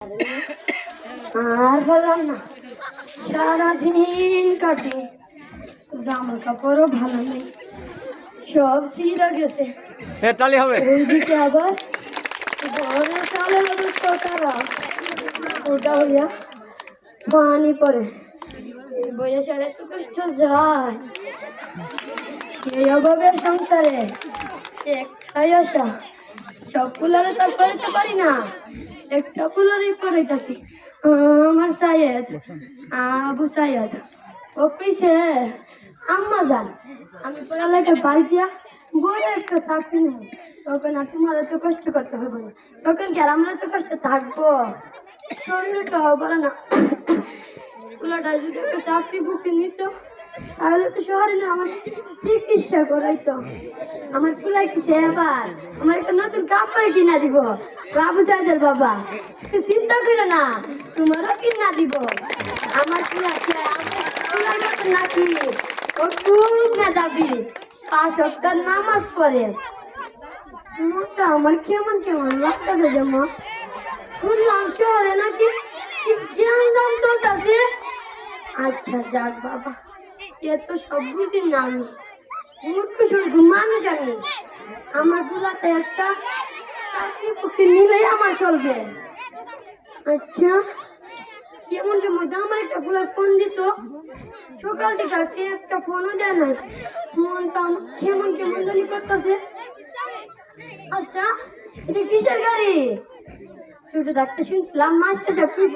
আর বললাম না, সারাদিন কাটে, জামা কাপড়ও ভালো নেই, সব ছিঁড়া গেছে। ওইদিকে আবার ঘরে চালের অবস্থা খারাপ, ওটা হইয়া পানি পড়ে, এই বয়সে আর এত কষ্ট যায়। এই অভাবের সংসারে একটাই আশা, সব ফুলারে তো করতে পারি না, একটা ফুলারই করাইতেছি। আমার সাইয়েদ, আবু সাইয়েদ, ও কইছে আম্মা যান আমি পড়ালেখা পাইছিয়া বড় একটা চাকরি নেই, তখন আর তোমার এত কষ্ট করতে হবে না, তখন কি আর আমরা এত কষ্ট থাকবো? শরীরটাও বলে না, ফুলাটা যদি একটা চাকরি বুকে নিত তাহলে তো শহরে না আমার চিকিৎসা করাইতো। আমার ফুলাই কিসে এবার আমার একটা নতুন কাপড় কিনা দিব, বাবু সাইদের বাবা চিন্তা করে না, তোমারও কিনা দিব। আমার ফুলাকে ফুলার মতো নাকি, ও খুব মেধাবী, 5 সপ্তাহ নামাজ পড়ে। মনটা আমার কেমন কেমন লাগতেছে, যেমন শুনলাম শহরে নাকি কি জ্ঞান দাম চলতেছে। আচ্ছা যাক বাবা, এ তো সব বুঝি না, আমি মূর্খ সূর্খ মানুষ, আমি আমার বুলাতে একটা চাকরি পক্ষে নিলেই আমার চলবে। আচ্ছা কেমন সময় আমার একটা ফুলের ফোন দিত, সকাল থেকে আছে একটা ফোনও দেয় নাই, মনটা কেমন কেমন জানি করতেছে। আচ্ছা এটা কিসের গাড়ি? ছোট ডাক্তার শুনছিলাম মাস্টার সাহেব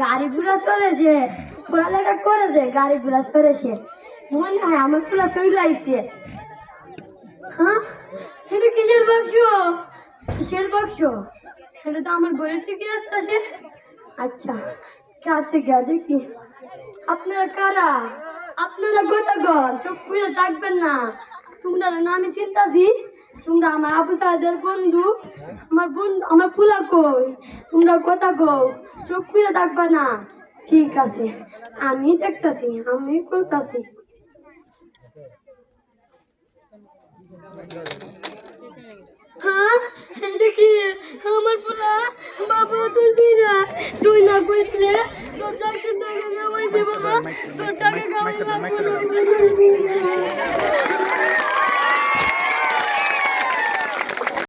গাড়ি ঘোড়া চলে, যে পড়ালেখা করে, যে গাড়ি ঘোড়া চলেছে, মনে হয় আমার পোলা চলে আইছে। হ্যাঁ এটা কিসের বাক্স? কিসের বাক্স? এটা তো আমার ঘরের থেকে আসতেছে। আচ্ছা কাছে গিয়া দেখি। আপনারা কারা? আপনারা গোটাগর, চোখ খুলে থাকবেন না, তোমরা না আমি চিন্তাছি, তোমরা আমার আবু সাহেদের বন্ধু, আমার বন্ধু, আমার ফুলা কই, তোমরা কথা কও, চোখ খুলে থাকবে না। ঠিক আছে আমি দেখতেছি, আমি করতেছি। হ্যাঁ এটা কি আমার ফুলা? বাবা তুই না কইছিলে তোর চাকরি না গেলে ওই বাবা তোর টাকা গাওয়া লাগবে।